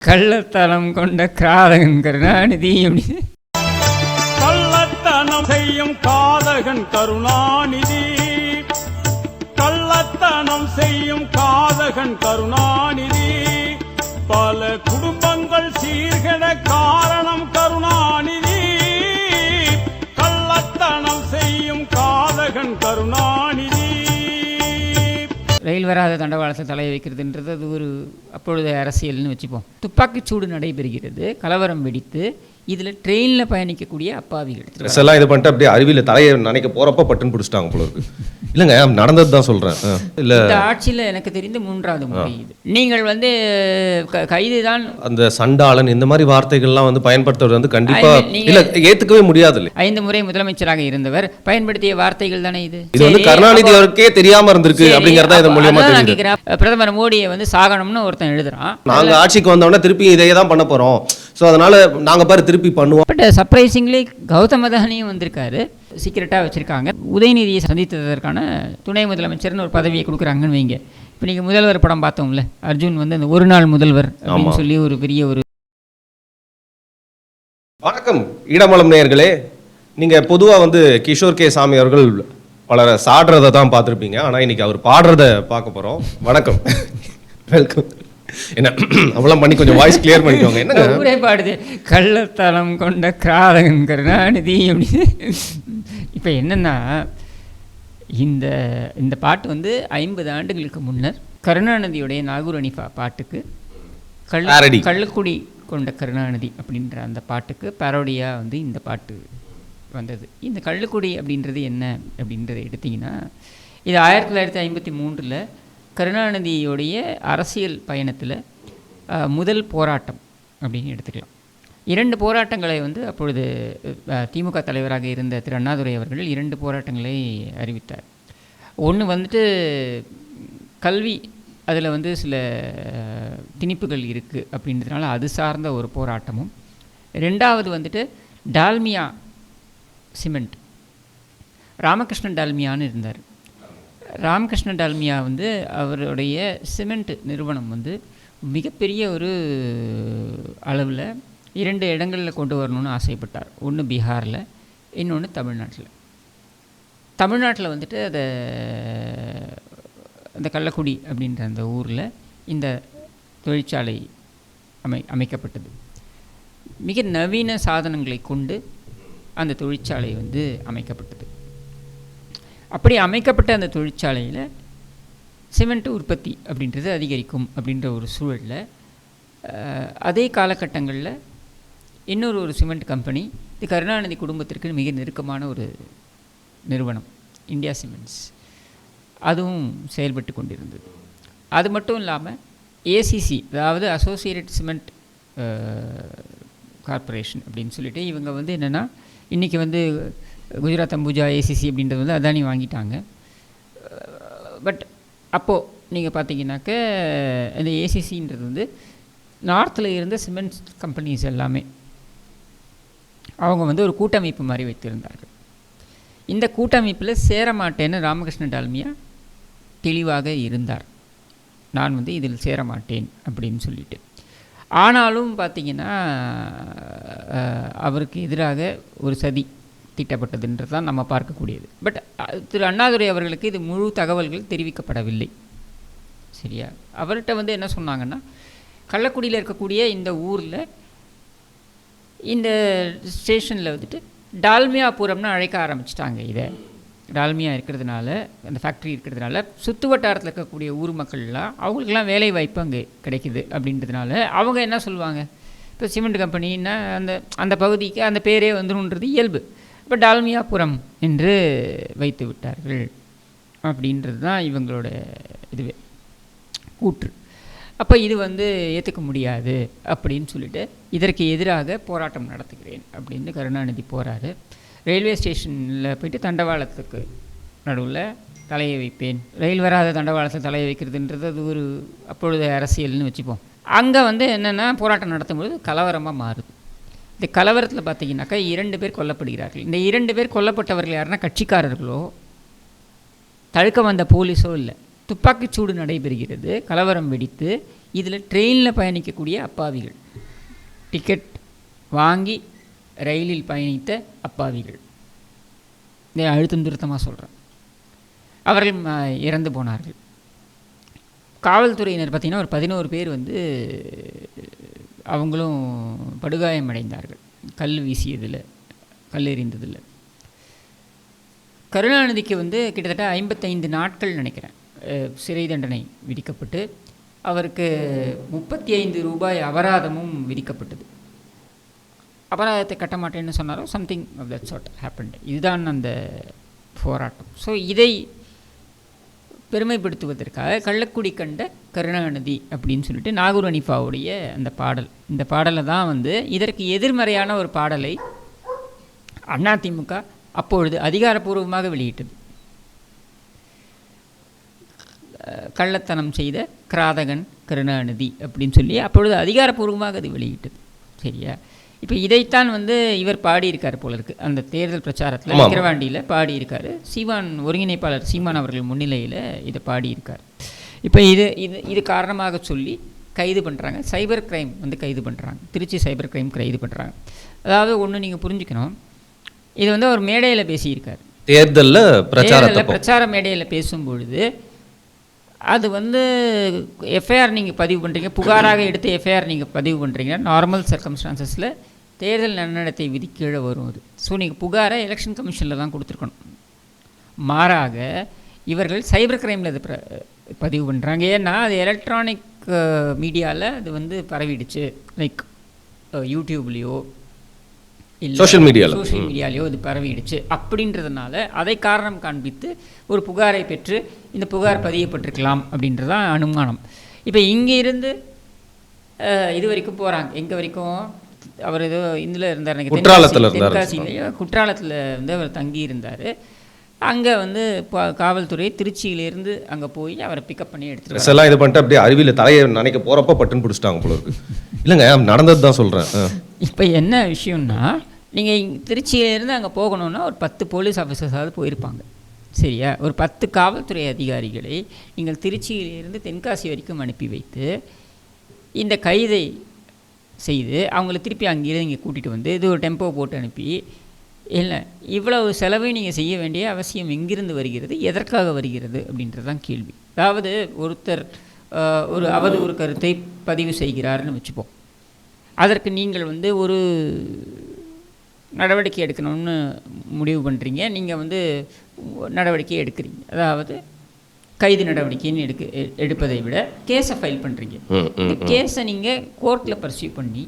கள்ளத்தனம் கொண்ட கிராதகன் கருணாநிதி அப்படின்னு. கள்ளத்தனம் செய்யும் காதகன் கருணாநிதி, கள்ளத்தனம் செய்யும் காதகன் கருணாநிதி, பல குடும்பங்கள் சீர்கெட காரணம் கருணாநிதி, கள்ளத்தனம் செய்யும் காதகன் கருணாநிதி. ரயில் வராத தண்டவாளத்தை தலையை வைக்கிறதுன்றது அது ஒரு அப்பொழுது அரசியல்னு வச்சுப்போம். துப்பாக்கிச்சூடு நடைபெறுகிறது, கலவரம் வெடித்து இதில் ட்ரெயினில் பயணிக்கக்கூடிய அப்பாவிகள் எல்லாம் இது பண்ணிட்டு அப்படியே அருவியில் தலையை நினைக்க போகிறப்ப பட்டுன்னு பிடிச்சிட்டாங்க போல இருக்கு. இல்லைங்க, நடந்தது தான் சொல்கிறேன். இல்லை, இந்த ஆட்சியில் எனக்கு தெரிந்து 3வது முறை இது. நீங்கள் வந்து கைது தான். அந்த சண்டாளன் இந்த மாதிரி வார்த்தைகள்லாம் வந்து பயன்படுத்துறது வந்து கண்டிப்பாக இல்லை, ஏற்றுக்கவே முடியாது. இல்லை, 5 முறை முதலமைச்சராக இருந்தவர் பயன்படுத்திய வார்த்தைகள் தானே இது. இது வந்து கருணாநிதி அவருக்கே தெரியாமல் இருந்திருக்கு அப்படிங்கிறதா இது மூலியமா தெரியுது. பிரதமர் மோடியை வந்து சாகணும்னு ஒருத்தன் எழுதுறான். நாங்கள் ஆட்சிக்கு வந்தோடனே திருப்பி இதையே தான் பண்ண போகிறோம், ஸோ அதனால நாங்கள் பாரு திருப்பி பண்ணுவோம். பட் சர்ப்ரைசிங்லி கௌதம் அதானியும் வந்திருக்காரு, சீக்கிரட்டாக வச்சுருக்காங்க. உதயநிதியை சந்தித்ததற்கான துணை முதலமைச்சர்னு ஒரு பதவியை கொடுக்குறாங்கன்னு வைங்க. இப்போ நீங்கள் முதல்வர் படம் பார்த்தோம்ல, அர்ஜுன் வந்து அந்த ஒரு நாள் முதல்வர் அப்படின்னு சொல்லி ஒரு பெரிய ஒரு. வணக்கம் ஈடமலம் நேயர்களே. நீங்கள் பொதுவாக வந்து கிஷோர் கே சாமி அவர்கள் பலரை சாடுறதை தான் பார்த்துருப்பீங்க, ஆனால் இன்னைக்கு அவர் பாடுறத பார்க்க போகிறோம். வணக்கம், வெல்கம். என்ன அவெல்லாம் பண்ணி கொஞ்சம் வாய்ஸ் கிளியர் பண்ணிக்கோங்க. என்ன ஊரே பாடுது, கள்ளத்தனம் கொண்ட கிராதகன் கருணாநிதி அப்படின்னு. இப்போ என்னென்னா, இந்த பாட்டு வந்து 50 ஆண்டுகளுக்கு முன்னர் கருணாநிதியுடைய நாகூர் அனிஃபா பாட்டுக்கு கள்ளக்குடி கொண்ட கருணாநிதி அப்படின்ற அந்த பாட்டுக்கு பேரோடியாக வந்து இந்த பாட்டு வந்தது. இந்த கள்ளக்குடி அப்படின்றது என்ன அப்படின்றத எடுத்திங்கன்னா, இது 1953 கருணாநிதியுடைய அரசியல் பயணத்தில் முதல் போராட்டம் அப்படின்னு எடுத்துக்கலாம். 2 போராட்டங்களை வந்து அப்பொழுது திமுக தலைவராக இருந்த திரு அண்ணாதுரை அவர்கள் 2 போராட்டங்களை அறிவித்தார். ஒன்று வந்துட்டு கல்வி, அதில் வந்து சில திணிப்புகள் இருக்குது அப்படின்றதுனால அது சார்ந்த ஒரு போராட்டமும், 2வது வந்துட்டு டால்மியா சிமெண்ட், ராமகிருஷ்ணன் டால்மியான்னு இருந்தார். ராமகிருஷ்ண டால்மியா வந்து அவருடைய சிமெண்ட் நிறுவனம் வந்து மிகப்பெரிய ஒரு அளவில் 2 இடங்களில் கொண்டு வரணும்னு ஆசைப்பட்டார். ஒன்று பீகாரில், இன்னொன்று தமிழ்நாட்டில். தமிழ்நாட்டில் வந்துட்டு அந்த கள்ளக்குடி அப்படின்ற அந்த ஊரில் இந்த தொழிற்சாலை அமைக்கப்பட்டது. மிக நவீன சாதனங்களை கொண்டு அந்த தொழிற்சாலை வந்து அமைக்கப்பட்டது. அப்படி அமைக்கப்பட்ட அந்த தொழிற்சாலையில் சிமெண்ட் உற்பத்தி அப்படின்றது அதிகரிக்கும் அப்படின்ற ஒரு சூழலில், அதே காலகட்டங்களில் இன்னொரு சிமெண்ட் கம்பெனி, இது கருணாநிதி குடும்பத்திற்கு மிக நெருக்கமான ஒரு நிறுவனம், இந்தியா சிமெண்ட்ஸ், அதுவும் செயல்பட்டு கொண்டிருந்தது. அது மட்டும் இல்லாமல் ஏசிசி, அதாவது அசோசியேட்டட் சிமெண்ட் கார்ப்பரேஷன் அப்படின்னு சொல்லிட்டு இவங்க வந்து என்னென்னா, இன்றைக்கி வந்து குஜராத் அம்புஜா ஏசிசி அப்படின்றது வந்து அதானி வாங்கிட்டாங்க. பட் அப்போது நீங்கள் பார்த்தீங்கன்னாக்க இந்த ஏசிசின்றது வந்து நார்த்தில் இருந்த சிமெண்ட் கம்பெனிஸ் எல்லாமே அவங்க வந்து ஒரு கூட்டமைப்பு மாதிரி வைத்திருந்தார்கள். இந்த கூட்டமைப்பில் சேரமாட்டேன்னு ராமகிருஷ்ண டால்மியா தெளிவாக இருந்தார். நான் வந்து இதில் சேரமாட்டேன் அப்படின்னு சொல்லிட்டு. ஆனாலும் பார்த்திங்கன்னா அவருக்கு எதிராக ஒரு சதி தீட்டப்பட்டதுன்றது தான் நம்ம பார்க்கக்கூடியது. பட் திரு அண்ணாதுரை அவர்களுக்கு இது முழு தகவல்கள் தெரிவிக்கப்படவில்லை. சரியா? அவர்கிட்ட வந்து என்ன சொன்னாங்கன்னா, கள்ளக்குடியில் இருக்கக்கூடிய இந்த ஊரில் இந்த ஸ்டேஷனில் வந்துட்டு டால்மியாபுரம்னு அழைக்க ஆரம்பிச்சிட்டாங்க. இதை டால்மியா இருக்கிறதுனால, அந்த ஃபேக்ட்ரி இருக்கிறதுனால சுற்று வட்டாரத்தில் இருக்கக்கூடிய ஊர் மக்கள்லாம் அவங்களுக்கெல்லாம் வேலை வாய்ப்பு அங்கே கிடைக்குது அப்படின்றதுனால அவங்க என்ன சொல்லுவாங்க, இப்போ சிமெண்ட் கம்பெனின்னா அந்த பகுதிக்கு அந்த பேரே வந்துடும்ன்றது இயல்பு. இப்போ டால்மியாபுரம் என்று வைத்து விட்டார்கள் அப்படின்றது தான் இவங்களோட இதுவே கூற்று. அப்போ இது வந்து ஏற்றுக்க முடியாது அப்படின்னு சொல்லிட்டு இதற்கு எதிராக போராட்டம் நடத்துகிறேன் அப்படின்னு கருணாநிதி போகிறாரு. ரயில்வே ஸ்டேஷனில் போயிட்டு தண்டவாளத்துக்கு நடுவில் தலையை வைப்பேன். ரயில் வராத தண்டவாளத்தை தலையை வைக்கிறதுன்றது அது ஒரு அப்பொழுது அரசியல்னு வச்சுப்போம். அங்கே வந்து என்னென்னா போராட்டம் நடத்தும்போது கலவரமாக மாறுது. இந்த கலவரத்தில் பார்த்தீங்கன்னாக்கா 2 பேர் கொல்லப்படுகிறார்கள். இந்த 2 பேர் கொல்லப்பட்டவர்கள் யாருன்னா கட்சிக்காரர்களோ தடுக்க வந்த போலீஸோ இல்லை. துப்பாக்கிச்சூடு நடைபெறுகிறது, கலவரம் வெடித்து இதில் ட்ரெயினில் பயணிக்கக்கூடிய அப்பாவிகள், டிக்கெட் வாங்கி ரயிலில் பயணித்த அப்பாவிகள், இதை அழுத்தம் திருத்தமாக சொல்கிறேன், அவர்கள் இறந்து போனார்கள். காவல்துறையினர் பார்த்திங்கன்னா ஒரு 11 பேர் வந்து அவங்களும் படுகாயமடைந்தார்கள் கல் வீசியதில், கல் எறிந்ததில். கருணாநிதிக்கு வந்து கிட்டத்தட்ட 55 நாட்கள் நினைக்கிறேன் சிறை தண்டனை விதிக்கப்பட்டு அவருக்கு 35 ரூபாய் அபராதமும் விதிக்கப்பட்டது. அபராதத்தை கட்ட மாட்டேன்னு சொன்னாரோ something of that sort happened. இதுதான் அந்த போராட்டம். ஸோ இதை பெருமைப்படுத்துவதற்காக கள்ளக்குடி கண்ட கருணாநிதி அப்படின்னு சொல்லிட்டு நாகூர் அனிஃபாவுடைய அந்த பாடல், இந்த பாடலை தான் வந்து இதற்கு எதிர்மறையான ஒரு பாடலை அதிமுக அப்பொழுது அதிகாரப்பூர்வமாக வெளியிட்டது. கள்ளத்தனம் செய்த கிராதகன் கருணாநிதி அப்படின்னு சொல்லி அப்பொழுது அதிகாரப்பூர்வமாக அது வெளியிட்டது. சரியா? இப்போ இதைத்தான் வந்து இவர் பாடியிருக்கார் போல இருக்குது அந்த தேர்தல் பிரச்சாரத்தில், விக்கிரவாண்டியில் பாடியிருக்கார். சீமான் ஒருங்கிணைப்பாளர் சீமான் அவர்கள் முன்னிலையில் இதை பாடியிருக்கார். இப்போ இது காரணமாக சொல்லி கைது பண்ணுறாங்க. சைபர் கிரைம் வந்து கைது பண்ணுறாங்க, திருச்சி சைபர் கிரைம் கைது பண்ணுறாங்க. அதாவது ஒன்று நீங்கள் புரிஞ்சுக்கணும், இது வந்து அவர் மேடையில் பேசியிருக்கார், தேர்தலில் பிரச்சார மேடையில் பேசும்பொழுது அது வந்து எஃப்ஐஆர் நீங்கள் பதிவு பண்ணுறீங்க, புகாராக எடுத்து எஃப்ஐஆர் நீங்கள் பதிவு பண்ணுறீங்கன்னா நார்மல் சர்க்கம்ஸ்டான்சஸில் தேர்தல் நன்னடத்தை விதி கீழே வரும் அது. ஸோ நீங்கள் புகாரை எலெக்ஷன் கமிஷனில் தான் கொடுத்துருக்கணும். மாறாக இவர்கள் சைபர் கிரைமில் அது பதிவு பண்ணுறாங்க. ஏன்னா அது எலக்ட்ரானிக் மீடியாவில் அது வந்து பரவிடுச்சு, லைக் யூடியூப்லேயோ இல்லை சோஷியல் மீடியாலேயோ இது பரவிடுச்சு அப்படின்றதுனால அதை காரணம் காண்பித்து ஒரு புகாரை பெற்று இந்த புகார் பதியப்பட்டிருக்கலாம் அப்படின்றதான் அனுமானம். இப்போ இங்கே இருந்து இது வரைக்கும் போகிறாங்க, எங்கே வரைக்கும் அவர் ஏதோ இதில் இருந்தார், தென்காசியிலேயோ குற்றாலத்தில் வந்து அவர் தங்கி இருந்தார். அங்கே வந்து காவல்துறை திருச்சியிலேருந்து அங்கே போய் அவரை பிக்கப் பண்ணி எடுத்துட்டு எல்லாம் இது பண்ணிட்டு அப்படியே அருவியில் தலையை நினைக்க போகிறப்ப பட்டுன்னு பிடிச்சிட்டாங்க போல இருக்கு. இல்லைங்க, நடந்தது தான் சொல்கிறேன். இப்போ என்ன விஷயம்னா, நீங்கள் திருச்சியிலேருந்து அங்கே போகணுன்னா ஒரு 10 போலீஸ் ஆஃபீஸர்ஸாவது போயிருப்பாங்க. சரியா? ஒரு 10 காவல்துறை அதிகாரிகளை நீங்கள் திருச்சியிலிருந்து தென்காசி வரைக்கும் அனுப்பி வைத்து இந்த கைதை செய்து அவங்கள திருப்பி அங்கேயிருந்து இங்கே கூட்டிகிட்டு வந்து இது ஒரு டெம்போ போட்டு அனுப்பி, இல்லை இவ்வளவு செலவை நீங்கள் செய்ய வேண்டிய அவசியம் எங்கிருந்து வருகிறது, எதற்காக வருகிறது அப்படின்றது தான் கேள்வி. அதாவது ஒருத்தர் ஒரு அவதூறு கருத்தை பதிவு செய்கிறாருன்னு வச்சுப்போம், அதற்கு நீங்கள் வந்து ஒரு நடவடிக்கை எடுக்கணும்னு முடிவு பண்ணுறீங்க, நீங்கள் வந்து நடவடிக்கை எடுக்கிறீங்க, அதாவது கைது நடவடிக்கைன்னு எடுப்பதை விட கேஸை ஃபைல் பண்ணுறீங்க. இந்த கேஸை நீங்கள் கோர்ட்டில் பர்சியூ பண்ணி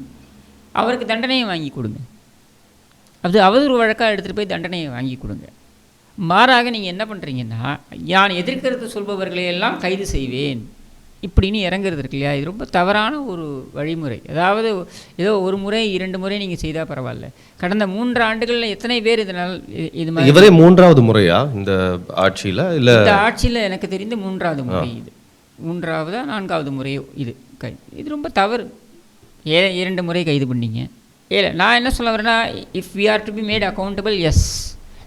அவருக்கு தண்டனையை வாங்கி கொடுங்க. அது அவதூறு வழக்காக எடுத்துகிட்டு போய் தண்டனையை வாங்கி கொடுங்க. மாறாக நீங்கள் என்ன பண்ணுறீங்கன்னா, நான் எதிர்க்கிறது சொல்பவர்களையெல்லாம் கைது செய்வேன் இப்படின்னு இறங்குறது இருக்கு இல்லையா, இது ரொம்ப தவறான ஒரு வழிமுறை. அதாவது ஏதோ ஒரு முறை 2 முறை நீங்கள் செய்தால் பரவாயில்ல, கடந்த 3 ஆண்டுகளில் எத்தனை பேர் இதனால் இது மாதிரி. இவரே 3வது முறையா இந்த ஆட்சியில்? இல்லை, இந்த ஆட்சியில் எனக்கு தெரிந்து 3வது முறை இது, 3வதா 4வது முறையோ இது இது ரொம்ப தவறு. 2 முறை கைது பண்ணீங்க. நான் என்ன சொல்ல வரேன்னா, if we are to be made accountable, yes,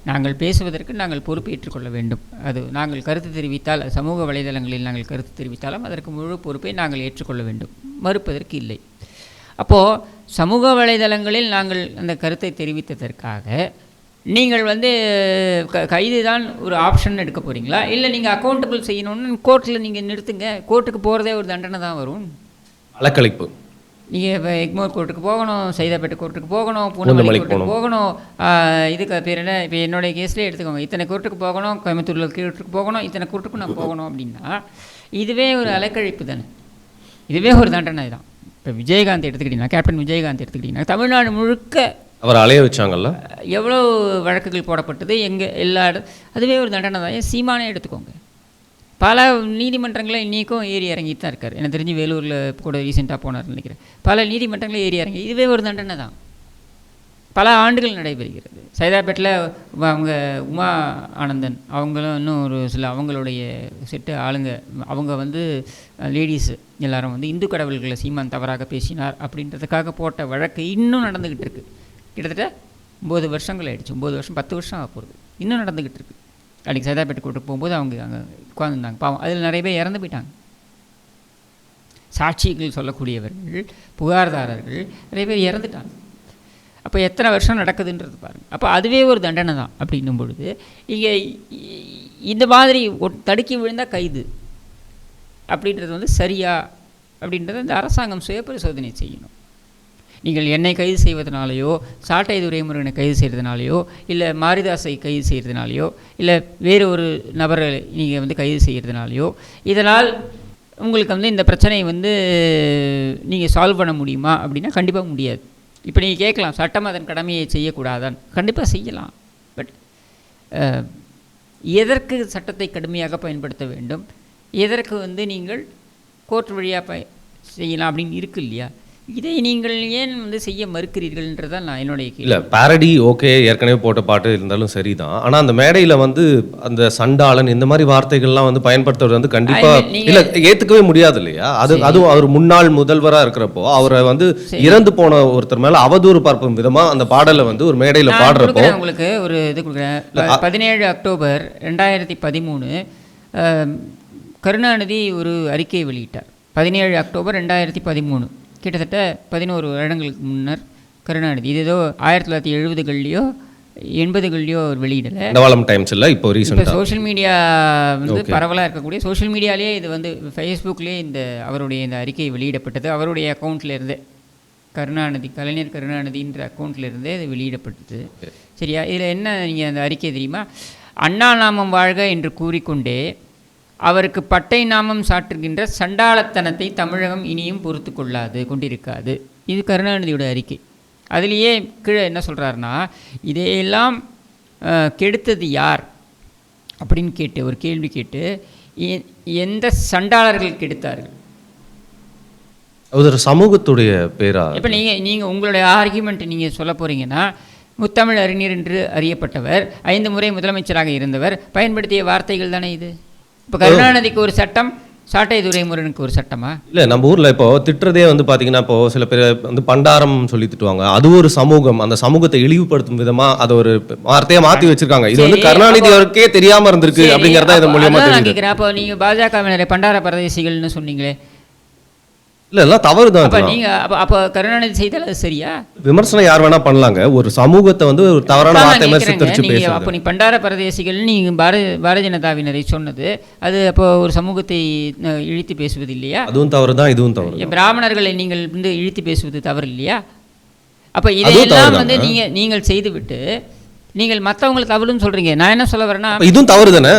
நாங்கள் பேசுவதற்கு நாங்கள் பொறுப்பு ஏற்றுக்கொள்ள வேண்டும். அது நாங்கள் கருத்து தெரிவித்தால், சமூக வலைதளங்களில் நாங்கள் கருத்து தெரிவித்தாலும் அதற்கு முழு பொறுப்பை நாங்கள் ஏற்றுக்கொள்ள வேண்டும், மறுப்பதற்கு இல்லை. அப்போது சமூக வலைதளங்களில் நாங்கள் அந்த கருத்தை தெரிவித்ததற்காக நீங்கள் வந்து கைது தான் ஒரு ஆப்ஷன் எடுக்க போகிறீங்களா, இல்லை நீங்கள் அக்கௌண்டபிள் செய்யணும்னு கோர்ட்டில் நீங்கள் நிறுத்துங்க. கோர்ட்டுக்கு போகிறதே ஒரு தண்டனை தான் வரும், அலக்கழிப்பு. நீங்கள் இப்போ எக்மோர் கோர்ட்டுக்கு போகணும், சைதாப்பேட்டை கோர்ட்டுக்கு போகணும், பூனமல்லி கோர்ட்டுக்கு போகணும், இதுக்கு பேர் என்ன, இப்போ என்னுடைய கேஸ்லேயே எடுத்துக்கோங்க, இத்தனை கோர்ட்டுக்கு போகணும், கோயம்புத்தூரில் கோர்ட்டுக்கு போகணும், இத்தனை கோர்ட்டுக்கு நான் போகணும் அப்படின்னா இதுவே ஒரு அலைக்கழிப்பு தானே, இதுவே ஒரு தண்டனை தான். இப்போ விஜயகாந்த் எடுத்துக்கிட்டிங்கன்னா, கேப்டன் விஜயகாந்த் எடுத்துக்கிட்டிங்கன்னா தமிழ்நாடு முழுக்க அவர் அலைய வச்சாங்கல்ல, எவ்வளோ வழக்குகள் போடப்பட்டது, எங்கே எல்லா அதுவே ஒரு தண்டனை தான். ஏன் சீமானே எடுத்துக்கோங்க, பல நீதிமன்றங்களில் இன்றைக்கும் ஏறி இறங்கிட்டு தான் இருக்கார். எனக்கு தெரிஞ்சு வேலூரில் கூட ரீசெண்டாக போனார்னு நினைக்கிறேன். பல நீதிமன்றங்களில் ஏறி இறங்கி, இதுவே ஒரு தண்டனை தான், பல ஆண்டுகள் நடைபெறுகிறது. சைதாப்பேட்டில் அவங்க உமா ஆனந்தன் அவங்களும் இன்னும் ஒரு சில அவங்களுடைய செட்டு ஆளுங்க, அவங்க வந்து லேடிஸு எல்லாரும் வந்து இந்து கடவுள்களை சீமான் தவறாக பேசினார் அப்படின்றதுக்காக போட்ட வழக்கு இன்னும் நடந்துக்கிட்டு இருக்குது. கிட்டத்தட்ட 9 வருஷங்கள் ஆகிடுச்சு, 9 வருஷம் 10 வருஷம் ஆக போகிறது, இன்னும் நடந்துக்கிட்டு இருக்குது. அன்றைக்கி சைதாப்பேட்டை கோர்ட்டுக்கு போகும்போது அவங்க அங்கே உட்காந்துருந்தாங்க, பாவம் அதில் நிறைய பேர் இறந்து போயிட்டாங்க. சாட்சிகள் சொல்லக்கூடியவர்கள், புகார்தாரர்கள் நிறைய பேர் இறந்துட்டாங்க. அப்போ எத்தனை வருஷம் நடக்குதுன்றது பாருங்கள். அப்போ அதுவே ஒரு தண்டனை தான். அப்படின்னும் பொழுது இங்கே இந்த மாதிரி தடுக்கி விழுந்தால் கைது அப்படின்றது வந்து சரியா அப்படின்றத இந்த அரசாங்கம் சுய பரிசோதனை செய்யணும். நீங்கள் என்னை கைது செய்வதனாலேயோ, சாட்டை துரைமுருகனை கைது செய்கிறதுனாலையோ, இல்லை மாரிதாஸை கைது செய்கிறதுனாலையோ, இல்லை வேறு ஒரு நபரை நீங்கள் வந்து கைது செய்கிறதுனாலையோ, இதனால் உங்களுக்கு வந்து இந்த பிரச்சனையை வந்து நீங்கள் சால்வ் பண்ண முடியுமா அப்படின்னா கண்டிப்பாக முடியாது. இப்போ நீங்கள் கேட்கலாம், சட்டம் அதன் கடமையை செய்யக்கூடாதான்? கண்டிப்பாக செய்யலாம். பட் எதற்கு சட்டத்தை கடுமையாக பயன்படுத்த வேண்டும், எதற்கு வந்து நீங்கள் கோர்ட் வழியாக செய்யலாம் அப்படின்னு இருக்கு இல்லையா? இதை நீங்கள் ஏன் வந்து செய்ய மறுக்கிறீர்கள்ன்றதான் நான் என்னுடைய கேள்வி. இல்லை, பாரடி ஓகே, ஏற்கனவே போட்ட பாட்டு இருந்தாலும் சரிதான். ஆனால் அந்த மேடையில் வந்து அந்த சண்டாளன் இந்த மாதிரி வார்த்தைகள்லாம் வந்து பயன்படுத்துறது வந்து கண்டிப்பாக இல்லை, ஏற்றுக்கவே முடியாது இல்லையா? அதுவும் அவர் முன்னாள் முதல்வராக இருக்கிறப்போ அவரை வந்து இறந்து போன ஒருத்தர் மேலே அவதூறு பார்க்கும் விதமாக அந்த பாடலை வந்து ஒரு மேடையில் பாடுறப்போ உங்களுக்கு ஒரு இது கொடுக்குறேன். 17 அக்டோபர் 2013 கருணாநிதி ஒரு அறிக்கையை வெளியிட்டார். 17 அக்டோபர் 2013, கிட்டத்தட்ட 11 வருடங்களுக்கு முன்னர் கருணாநிதி. இது ஏதோ 1970களிலையோ 80களிலையோ ஒரு வெளியிடலை. டைம்ஸ் இல்லை, இப்போ ரீசெண்டாக சோஷியல் மீடியா வந்து பரவலாக இருக்கக்கூடிய சோஷியல் மீடியாலே இது வந்து ஃபேஸ்புக்லேயே அவருடைய இந்த அறிக்கை வெளியிடப்பட்டது. அவருடைய அக்கௌண்ட்லேருந்து, கலைஞர் கருணாநிதின்ற அக்கௌண்ட்லேருந்தே இது வெளியிடப்பட்டது. சரியா? இதில் என்ன நீங்கள் அந்த அறிக்கை தெரியுமா? அண்ணா நாமம் வாழ்க என்று கூறிக்கொண்டே அவருக்கு பட்டை நாமம் சாற்றுகின்ற சண்டாளத்தனத்தை தமிழகம் இனியும் பொறுத்து கொண்டிருக்காது. இது கருணாநிதியோட அறிக்கை. அதுலேயே கீழே என்ன சொல்கிறாருன்னா, இதையெல்லாம் கெடுத்தது யார் அப்படின்னு ஒரு கேள்வி கேட்டு, எந்த சண்டாளர்கள் கெடுத்தார்கள்? ஒரு சமூகத்துடைய பேரா? இப்போ நீங்கள் உங்களுடைய ஆர்கியூமெண்ட் நீங்கள் சொல்ல போகிறீங்கன்னா, முத்தமிழ் அறிஞர் என்று அறியப்பட்டவர், 5 முறை முதலமைச்சராக இருந்தவர் பயன்படுத்திய வார்த்தைகள் தானே இது. இப்போ கருணாநிதிக்கு ஒரு சட்டம், சாட்டை துரைமுருகனுக்கு ஒரு சட்டமா? இல்லை, நம்ம ஊரில் இப்போ திட்டுறதே வந்து பார்த்தீங்கன்னா, இப்போ சில பேர் வந்து பண்டாரம் சொல்லி திட்டுவாங்க. அது ஒரு சமூகம், அந்த சமூகத்தை இழிவுபடுத்தும் விதமாக அதை ஒரு வார்த்தையை மாற்றி வச்சிருக்காங்க. இது வந்து கருணாநிதி அவருக்கே தெரியாமல் இருந்திருக்கு அப்படிங்கிறத இதன் மூலியமா தெரியுது. அப்போ நீங்கள் பாஜகவினரை பண்டார பரதேசிகள்னு சொன்னீங்களே, இல்லை, எல்லாம் தவறு தான். அப்போ கருணாநிதி செய்தால் அது சரியா? விமர்சனம் யார் வேணா பண்ணலாங்க. ஒரு சமூகத்தை வந்து ஒரு தவறான வார்த்தை மாதிரி சித்தரிச்சு பேசுறது. அப்போ நீ பண்டார பரதேசிகள் நீங்கள் பாரதிய ஜனதாவினரை சொன்னது, அது அப்போ ஒரு சமூகத்தை இழித்து பேசுவது இல்லையா? அதுவும் தவறு தான், இதுவும் தவறு. பிராமணர்களை நீங்கள் வந்து இழித்து பேசுவது தவறு இல்லையா? அப்போ இதையெல்லாம் வந்து நீங்கள் செய்துவிட்டு நீங்கள் மற்றவங்களுக்கு தவறுன்னு சொல்கிறீங்க. நான் என்ன சொல்ல வரேன்னா, இதுவும் தவறு தானே,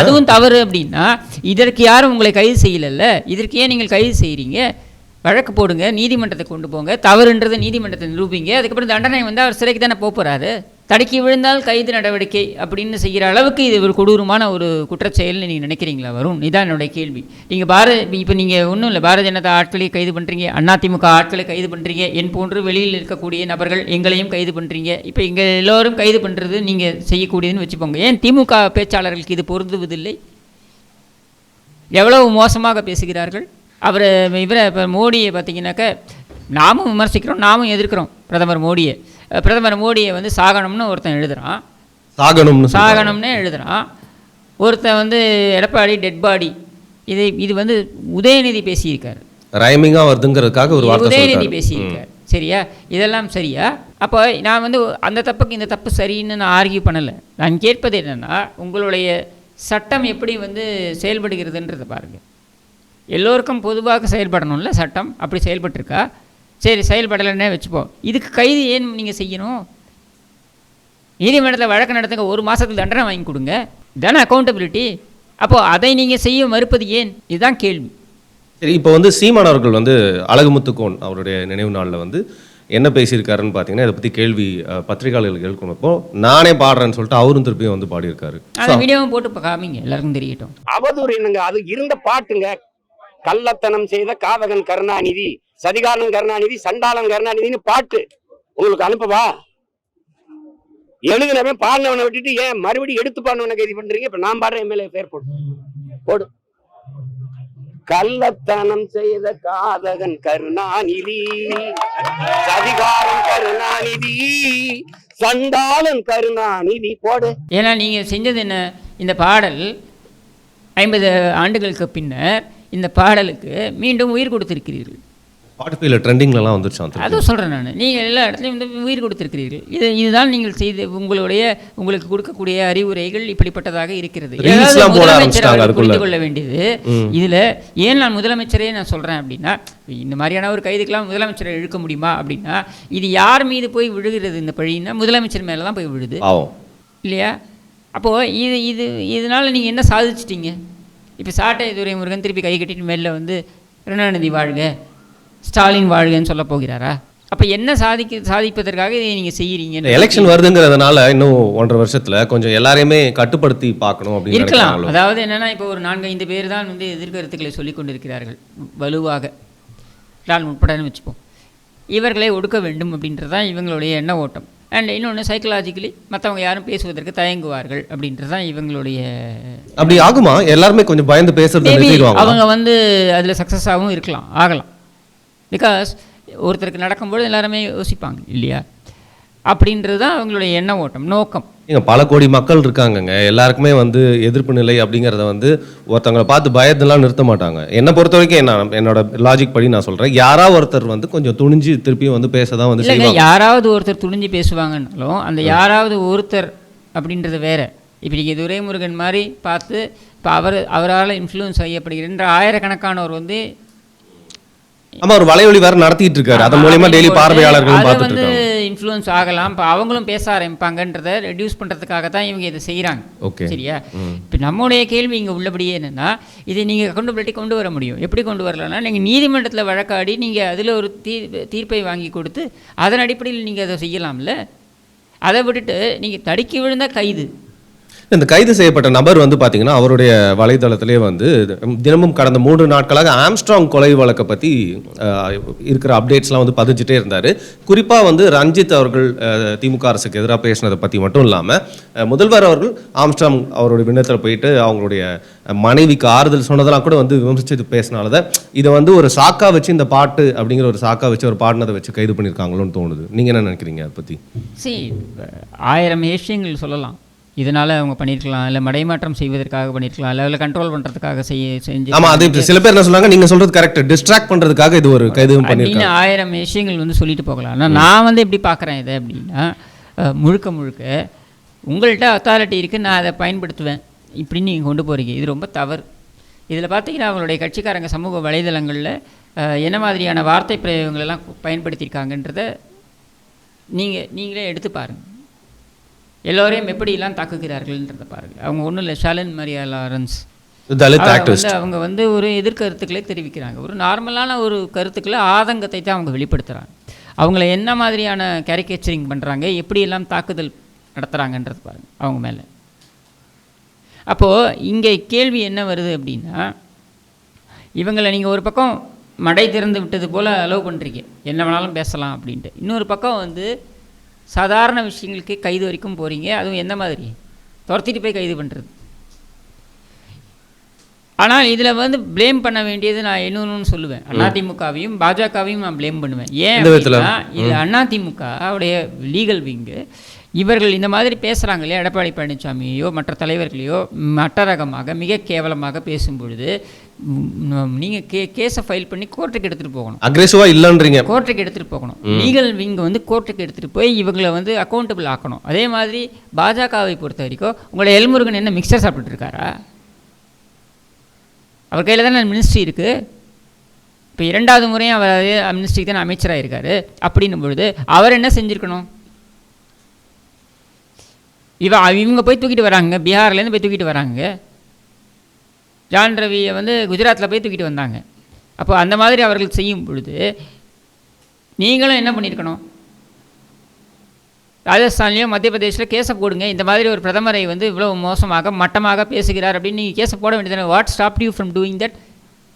அதுவும் தவறு அப்படின்னா இதற்கு யாரும் உங்களை கைது செய்யலைல்ல, இதற்கு ஏன் நீங்கள் கைது செய்கிறீங்க? வழக்கு போடுங்க, நீதிமன்றத்தை கொண்டு போங்க, தவறுன்றதை நீதிமன்றத்தை நிரூபிங்க. அதுக்கப்புறம் தண்டனை வந்து அவர் சிறைக்கு தானே போகிறாரு. தடுக்கி விழுந்தால் கைது நடவடிக்கை அப்படின்னு செய்கிற அளவுக்கு இது ஒரு கொடூரமான ஒரு குற்றச்செயல்னு நீங்கள் நினைக்கிறீங்களா வரும்? இதான் என்னுடைய கேள்வி. நீங்கள் இப்போ நீங்கள் ஒன்றும் இல்லை, பாரதிய ஜனதா ஆட்களை கைது பண்ணுறீங்க, அதிமுக ஆட்களை கைது பண்ணுறீங்க, என் போன்று வெளியில் இருக்கக்கூடிய நபர்கள் எங்களையும் கைது பண்ணுறீங்க. இப்போ இங்கே எல்லோரும் கைது பண்ணுறது நீங்கள் செய்யக்கூடியதுன்னு வச்சுப்போங்க. ஏன் திமுக பேச்சாளர்களுக்கு இது பொருந்துவதில்லை? எவ்வளவு மோசமாக பேசுகிறார்கள். இப்போ மோடியை பார்த்தீங்கன்னாக்க, நாமும் விமர்சிக்கிறோம், நாமும் எதிர்க்கிறோம் பிரதமர் மோடியை வந்து சாகணும்னு ஒருத்தன் எழுதுகிறான், சாகணும்னு எழுதுகிறான். ஒருத்தன் வந்து எடப்பாடி டெட் பாடி, இது வந்து உதயநிதி பேசியிருக்காரு, ரைமிங்காக வருதுங்கிறதுக்காக ஒரு வார்த்தை உதயநிதி பேசியிருக்காரு. சரியா? இதெல்லாம் சரியா? அப்போ நான் வந்து அந்த தப்புக்கு இந்த தப்பு சரின்னு நான் ஆர்கியூ பண்ணலை. நான் கேட்பது என்னென்னா, உங்களுடைய சட்டம் எப்படி வந்து செயல்படுகிறதுன்றதை பாருங்கள். எல்லோருக்கும் பொதுவாக செயல்படணும்ல சட்டம், அப்படி செயல்பட்டுருக்கா? சரி, செயல்படலைன்னே வச்சுப்போம். இதுக்கு கைது ஏன் நீங்கள் செய்யணும்? நீதிமன்றத்தில் வழக்கு நடத்துங்க, 1 மாதத்துக்கு தண்டனை வாங்கி கொடுங்க, தானே அக்கௌண்டபிலிட்டி. அப்போது அதை நீங்கள் செய்ய மறுப்பது ஏன்? இதுதான் கேள்வி. சரி, இப்போ வந்து சீமான் அவர்கள் வந்து அழகுமுத்துக்கோன் அவருடைய நினைவு நாளில் வந்து என்ன பேசியிருக்காருன்னு பார்த்தீங்கன்னா, இதை பற்றி கேள்வி பத்திரிகையாளர்கள் எழுக்கணுப்போ நானே பாடுறேன்னு சொல்லிட்டு அவரும் திருப்பியும் வந்து பாடியிருக்காரு. அந்த வீடியோவும் போட்டு இப்போ காமிங்க, எல்லாருக்கும் தெரியட்டும். அவதூறு என்னங்க? அது இருந்த பாட்டுங்க. கள்ளத்தனம் செய்த காதகன் கருணாநிதி, சதிகாரன் கருணாநிதி, சண்டாளன் கருணாநிதினு பாட்டு உங்களுக்கு அனுப்பவா? எழுதுனவன் பாடினவனை விட்டுட்டு ஏன் மறுபடியும் எடுத்து பாடினவனை கைது பண்றீங்க? இப்ப நான் பாடுற எம்எல்ஏ பேர் போடு. கள்ளத்தனம் செய்த காதகன் கருணாநிதி, சதிகாரன் கருணாநிதி, சண்டாளன் கருணாநிதி போடு. ஏன்னா நீங்க செஞ்சது என்ன? இந்த பாடல் 50 ஆண்டுகளுக்கு பின்னர் இந்த பாடலுக்கு மீண்டும் உயிர் கொடுத்திருக்கிறீர்கள். ஸ்பாட்டிஃபைல ட்ரெண்டிங்லலாம் வந்துருச்சான். அதுவும் சொல்கிறேன் நான், நீங்கள் எல்லா இடத்துலையும் வந்து உயிர் கொடுத்திருக்கிறீர்கள். இதுதான் நீங்கள் செய்து உங்களுக்கு கொடுக்கக்கூடிய அறிவுரைகள் இப்படிப்பட்டதாக இருக்கிறது. புரிந்து கொள்ள வேண்டியது இதில் ஏன் நான் முதலமைச்சரே நான் சொல்கிறேன் அப்படின்னா, இந்த மாதிரியான ஒரு கைதுக்கெல்லாம் முதலமைச்சரை இழுக்க முடியுமா அப்படின்னா, இது யார் மீது போய் விழுகிறது இந்த பழின்னா முதலமைச்சர் மேலே தான் போய் விழுது இல்லையா? அப்போது இதனால் நீங்கள் என்ன சாதிச்சிட்டீங்க? இப்போ சாட்டை துரைமுருகன் திருப்பி கை கட்டிட்டு மேலே வந்து கருணாநிதி வாழ்க, ஸ்டாலின் வாழ்கன்னு சொல்ல போகிறாரா? அப்போ என்ன சாதிப்பதற்காக இதை நீங்கள் செய்கிறீங்க? எலெக்ஷன் வருதுங்கிறதுனால இன்னும் 1.5 வருஷத்துல கொஞ்சம் எல்லாரையுமே கட்டுப்படுத்தி பார்க்கணும் அப்படின்னு இருக்கலாம். அதாவது என்னென்னா, இப்போ ஒரு 4-5 பேர் தான் வந்து எதிர்கருத்துக்களை சொல்லி கொண்டிருக்கிறார்கள் வலுவாக, நான் உட்படன்னு வச்சுப்போம். இவர்களை ஒடுக்க வேண்டும் அப்படின்றது தான் இவங்களுடைய எண்ண ஓட்டம். அண்ட் இன்னொன்று சைக்கலாஜிக்கலி மற்றவங்க யாரும் பேசுவதற்கு தயங்குவார்கள் அப்படின்றது தான் இவங்களுடைய. அப்படி ஆகுமா? எல்லாருமே கொஞ்சம் பயந்து பேசுறது. அவங்க வந்து அதில் சக்ஸஸாகவும் ஆகலாம். பிகாஸ் ஒருத்தருக்கு நடக்கும்போது எல்லாருமே யோசிப்பாங்க இல்லையா? அப்படின்றது தான் அவங்களுடைய எண்ண ஓட்டம், நோக்கம். பல கோடி மக்கள் இருக்காங்கங்க, எல்லாருக்குமே வந்து எதிர்ப்பு நிலை அப்படிங்கிறத வந்து ஒருத்தவங்களை பார்த்து பயத்தெல்லாம் நிறுத்த மாட்டாங்க. என்னை பொறுத்த வரைக்கும் என்னோட லாஜிக் படி நான் சொல்கிறேன், யாராவது ஒருத்தர் வந்து கொஞ்சம் துணிஞ்சு திருப்பியும் வந்து பேச தான் வந்து செய்வாங்க. யாராவது ஒருத்தர் துணிஞ்சு பேசுவாங்கன்னாலும் அந்த யாராவது ஒருத்தர் அப்படின்றது வேற. இப்போ நீங்கள் துரைமுருகன் மாதிரி பார்த்து இப்போ அவரால் இன்ஃப்ளூயன்ஸ் செய்யப்படுகின்ற ஆயிரக்கணக்கானவர் வந்து ஒரு வலையொலி வேற நடத்திட்டு இருக்காரு, அதன் மூலமா டெய்லி பார்வையாளர்களும் பார்த்துட்டு இருக்காங்க. இன்ஃப்ளூயன்ஸ் ஆகலாம். இப்போ அவங்களும் பேச ஆரம்பிப்பாங்கன்றதை ரெடியூஸ் பண்ணுறதுக்காக தான் இவங்க இதை செய்கிறாங்க. சரியா? இப்போ நம்மளுடைய கேள்வி இங்கே உள்ளபடியே என்னென்னா, இதை நீங்கள் கொண்டு வர முடியும். எப்படி கொண்டு வரலன்னா, நீங்கள் நீதிமன்றத்தில் வழக்காடி நீங்கள் அதில் ஒரு தீர்ப்பை வாங்கி கொடுத்து அதன் அடிப்படையில் நீங்கள் அதை செய்யலாம்ல. அதை விட்டுட்டு நீங்கள் தடுக்கி விழுந்தால் கைது. இந்த கைது செய்யப்பட்ட நபர் வந்து பார்த்தீங்கன்னா, அவருடைய வலைதளத்திலே வந்து தினமும் கடந்த 3 நாட்களாக ஆம்ஸ்ட்ராங் கொலை வழக்கை பற்றி இருக்கிற அப்டேட்ஸ்லாம் வந்து பதிஞ்சிட்டே இருந்தார். குறிப்பாக வந்து ரஞ்சித் அவர்கள் திமுக அரசுக்கு எதிராக பேசினதை பற்றி மட்டும் இல்லாமல், முதல்வர் அவர்கள் ஆம்ஸ்ட்ராங் அவருடைய விண்ணத்தில் போயிட்டு அவங்களுடைய மனைவிக்கு ஆறுதல் சொன்னதெல்லாம் கூட வந்து விமர்சித்து பேசினால்தான் இதை வந்து ஒரு சாக்கா வச்சு, இந்த பாட்டு அப்படிங்கிற ஒரு சாக்கா வச்சு ஒரு பாடினதை வச்சு கைது பண்ணியிருக்காங்களோன்னு தோணுது. நீங்கள் என்ன நினைக்கிறீங்க அதை பற்றி? சரி, 1000 விஷயங்கள் சொல்லலாம். இதனால் அவங்க பண்ணியிருக்கலாம், இல்லை மடைமாற்றம் செய்வதற்காக பண்ணியிருக்கலாம், இல்லை கண்ட்ரோல் பண்ணுறதுக்காக செஞ்சு. ஆமாம், அது சில பேர் என்ன சொல்லுவாங்க, நீங்கள் சொல்கிறது கரெக்ட், டிஸ்ட்ராக்ட் பண்ணுறதுக்காக இது ஒரு கைது பண்ணியிருக்காங்க 1000 விஷயங்கள் வந்து சொல்லிட்டு போகலாம். ஆனால் நான் வந்து எப்படி பார்க்குறேன் இதை அப்படின்னா, முழுக்க உங்கள்கிட்ட அத்தாரிட்டி இருக்குது, நான் அதை பயன்படுத்துவேன் இப்படின்னு நீங்கள் கொண்டு போகிறீங்க. இது ரொம்ப தவறு. இதில் பார்த்தீங்கன்னா அவங்களுடைய கட்சிக்காரங்க சமூக வலைதளங்களில் என்ன மாதிரியான வார்த்தை பிரயோகங்களெல்லாம் பயன்படுத்தியிருக்காங்கன்றதை நீங்களே எடுத்து பாருங்கள். எல்லோரையும் எப்படிலாம் தாக்குகிறார்கள்ன்றதை பாருங்கள். அவங்க ஒன்றும் இல்லை, ஷாலின் மரியா லாரன்ஸ் அவங்க வந்து ஒரு எதிர்கருத்துக்களை தெரிவிக்கிறாங்க. ஒரு நார்மலான ஒரு கருத்துக்களை ஆதங்கத்தை தான் அவங்க வெளிப்படுத்துகிறாங்க. அவங்கள என்ன மாதிரியான கேரிகேச்சரிங் பண்ணுறாங்க, எப்படியெல்லாம் தாக்குதல் நடத்துகிறாங்கன்றது பாருங்கள் அவங்க மேலே. அப்போது இங்கே கேள்வி என்ன வருது அப்படின்னா, இவங்களை நீங்கள் ஒரு பக்கம் மடை திறந்து விட்டது போல் அலோவ் பண்ணுறீங்க, என்ன வேணாலும் பேசலாம் அப்படின்ட்டு. இன்னொரு பக்கம் வந்து சாதாரண விஷயங்களுக்கு கைது வரைக்கும் போகிறீங்க. அதுவும் எந்த மாதிரி துரத்திட்டு போய் கைது பண்ணுறது. ஆனால் இதில் வந்து ப்ளேம் பண்ண வேண்டியது நான் இன்னொன்று சொல்லுவேன், அதிமுகவையும் பாஜகவையும் நான் ப்ளேம் பண்ணுவேன். ஏன் அப்படின்னா, இது அதிமுகவுடைய லீகல் விங்கு. இவர்கள் இந்த மாதிரி பேசுகிறாங்க இல்லையா, எடப்பாடி பழனிசாமியோ மற்ற தலைவர்களையோ மட்டரகமாக மிக கேவலமாக பேசும்பொழுது நீங்கள் கேஸை ஃபைல் பண்ணி கோர்ட்டுக்கு எடுத்துகிட்டு போகணும். அக்ரெசிவாக இல்லைன்றீங்க, கோர்ட்டுக்கு எடுத்துகிட்டு போகணும். லீகல் விங் வந்து கோர்ட்டுக்கு எடுத்துகிட்டு போய் இவங்களை வந்து அக்கௌண்டபிள் ஆக்கணும். அதே மாதிரி பாஜகவை பொறுத்த வரைக்கும் உங்களோட எல்முருகன் என்ன மிக்சர் சாப்பிட்டுருக்காரா? அவர் கையில் தானே மினிஸ்ட்ரி இருக்குது. இப்போ 2வது முறையும் அவர் அதே மினிஸ்ட்ரிக்கு தானே அமைச்சராக இருக்கார். அப்படின்னும் பொழுது அவர் என்ன செஞ்சுருக்கணும்? இவங்க போய் தூக்கிட்டு வராங்க, பீகார்லேருந்து போய் தூக்கிட்டு வராங்க. ஜான் ரவியை வந்து குஜராத்தில் போய் தூக்கிட்டு வந்தாங்க. அப்போ அந்த மாதிரி அவர்கள் செய்யும் பொழுது நீங்களும் என்ன பண்ணியிருக்கணும்? ராஜஸ்தான்லேயும் மத்திய பிரதேசில் கேஸை போடுங்க. இந்த மாதிரி ஒரு பிரதமரை வந்து இவ்வளோ மோசமாக மட்டமாக பேசுகிறார் அப்படின்னு நீங்கள் கேஸை போட வேண்டியது. What stop you from doing that?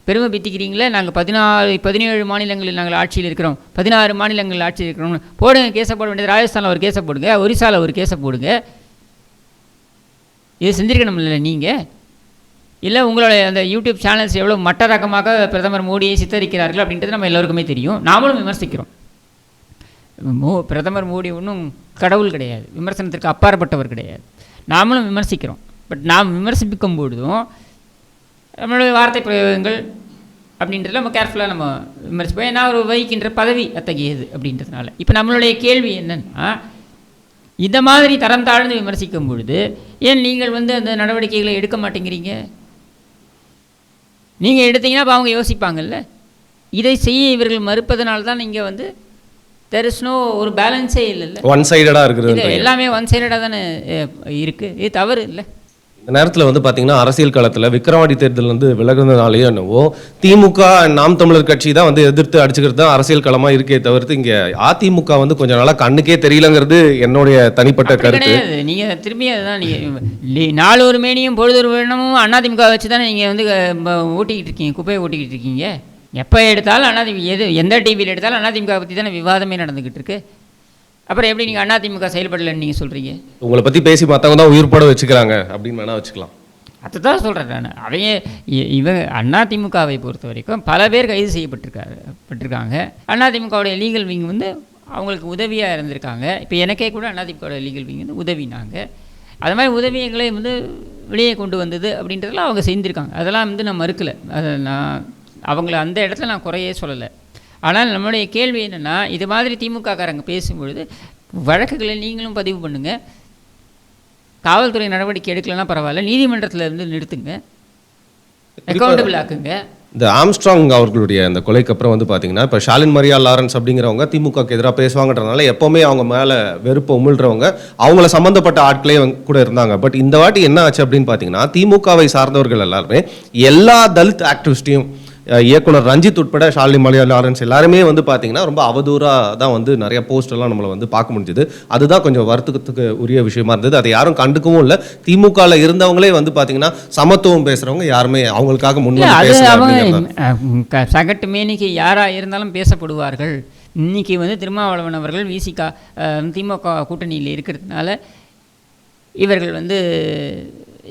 பெருமை பித்திக்கிறீங்களே, நாங்கள் 17 மாநிலங்களில் நாங்கள் ஆட்சியில் இருக்கிறோம், 16 மாநிலங்களில் ஆட்சியில் இருக்கிறோம், போடுங்க, கேஸை போட வேண்டியது. ராஜஸ்தானில் ஒரு கேஸை போடுங்க, ஒரிசாவில் ஒரு கேஸை போடுங்க. இது செஞ்சுருக்கணும் இல்லை நீங்கள்? இல்லை உங்களுடைய அந்த யூடியூப் சேனல்ஸ் எவ்வளோ மட்ட ரகமாக பிரதமர் மோடியை சித்தரிக்கிறார்கள் அப்படின்றது நம்ம எல்லோருக்குமே தெரியும். நாமளும் விமர்சிக்கிறோம். பிரதமர் மோடி ஒன்றும் கடவுள் கிடையாது, விமர்சனத்திற்கு அப்பாற்பட்டவர் கிடையாது. நாமளும் விமர்சிக்கிறோம். பட் நாம் விமர்சிக்கும் பொழுதும் நம்மளுடைய வார்த்தை பிரயோகங்கள் அப்படின்றத நம்ம கேர்ஃபுல்லாக நம்ம விமர்சிப்போம். ஏன்னா ஒரு வகிக்கின்ற பதவி அத்தகையது அப்படின்றதுனால. இப்போ நம்மளுடைய கேள்வி என்னன்னா, இந்த மாதிரி தரம் தாழ்ந்து விமர்சிக்கும் பொழுது ஏன் நீங்கள் வந்து அந்த நடவடிக்கைகளை எடுக்க மாட்டேங்கிறீங்க? நீங்கள் எடுத்தீங்கன்னா அப்போ அவங்க யோசிப்பாங்கல்ல. இதை செய்ய இவர்கள் மறுப்பதனால தான் நீங்கள் வந்து தெர் இஸ் நோ ஒரு பேலன்ஸே இல்லைல்ல. ஒன் சைடடாக இருக்குது. இது எல்லாமே ஒன் சைடடாக தானே இருக்குது. இது தவறு இல்லை. இந்த நேரத்தில் வந்து பார்த்தீங்கன்னா அரசியல் களத்தில் விக்கிரவாண்டி தேர்தல் வந்து விலகுனதுனாலேயோ என்னவோ திமுக நாம் தமிழர் கட்சி தான் வந்து எதிர்த்து அடிச்சுக்கிறது தான் அரசியல் களமாக இருக்கே தவிர்த்து இங்கே அதிமுக வந்து கொஞ்சம் நாளாக கண்ணுக்கே தெரியலங்கிறது என்னுடைய தனிப்பட்ட கருத்து. நீங்கள் திரும்பி அதுதான் நீங்கள் நாலு ஒரு மேனியும் பொழுது ஒரு வேணமும் அதிமுக வச்சு தானே நீங்கள் வந்து ஓட்டிக்கிட்டு இருக்கீங்க, குப்பையை ஓட்டிக்கிட்டு இருக்கீங்க. எப்போ எடுத்தாலும் அதிமுக, எந்த டிவியில் எடுத்தாலும் அதிமுக பற்றி தானே விவாதமே நடந்துக்கிட்டு இருக்கு. அப்புறம் எப்படி நீங்கள் அதிமுக செயல்படலைன்னு நீங்கள் சொல்கிறீங்க? உங்களை பற்றி பேசி மற்றவங்க தான் உயிர்ப்பட வச்சுக்கிறாங்க அப்படின்னு வேணா வச்சுக்கலாம். அதுதான் சொல்கிறேன் நான். அவங்க அதிமுகவை பொறுத்த வரைக்கும் பல பேர் கைது செய்யப்பட்டிருக்காங்க. அதிமுகவுடைய லீகல் விங் வந்து அவங்களுக்கு உதவியாக இருந்திருக்காங்க. இப்போ எனக்கே கூட அதிமுகவுடைய லீகல் விங் வந்து உதவினாங்க. அது மாதிரி உதவியங்களை வந்து வெளியே கொண்டு வந்தது அப்படின்றதெல்லாம் அவங்க செஞ்சுருக்காங்க. அதெல்லாம் வந்து நான் மறுக்கலை. அதை நான் அவங்கள அந்த இடத்துல நான் குறையே சொல்லலை. ஆனால் நம்மளுடைய கேள்வி என்னென்னா, இது மாதிரி திமுககாரங்க பேசும்பொழுது வழக்குகளை நீங்களும் பதிவு பண்ணுங்கள். காவல்துறை நடவடிக்கை எடுக்கலைன்னா பரவாயில்ல, நீதிமன்றத்தில் இருந்து நிறுத்துங்க, அக்கௌண்டபிள் ஆக்குங்க. இந்த ஆம்ஸ்ட்ராங் அவர்களுடைய அந்த கொலைக்கு அப்புறம் வந்து பார்த்தீங்கன்னா, இப்போ ஷாலின் மரியா லாரன்ஸ் அப்படிங்கிறவங்க திமுகக்கு எதிராக பேசுவாங்கன்றதுனால எப்போவுமே அவங்க மேலே வெறுப்பை உமிழ்றவங்க அவங்கள சம்மந்தப்பட்ட ஆட்களே கூட இருந்தாங்க. பட் இந்த வாட்டி என்ன ஆச்சு அப்படின்னு பார்த்தீங்கன்னா, திமுகவை சார்ந்தவர்கள் எல்லாருமே எல்லா தலித் ஆக்டிவிஸ்டையும் இயக்குனர் ரஞ்சித் உட்பட ஷாலினி மரியா லாரன்ஸ் எல்லாருமே வந்து பார்த்தீங்கன்னா ரொம்ப அவதூறாக தான் வந்து நிறைய போஸ்டெல்லாம் நம்மளை வந்து பார்க்க முடிஞ்சுது. அதுதான் கொஞ்சம் வருத்தத்துக்கு உரிய விஷயமா இருந்தது. அதை யாரும் கண்டுக்கவும் இல்லை. திமுகவில் இருந்தவங்களே வந்து பார்த்தீங்கன்னா சமத்துவம் பேசுகிறவங்க யாருமே அவங்களுக்காக முன்னாடி சகட்டு மேனிக்கு யாராக இருந்தாலும் பேசப்படுவார்கள். இன்னைக்கு வந்து திருமாவளவன் அவர்கள் விசிகா திமுக கூட்டணியில் இருக்கிறதுனால இவர்கள் வந்து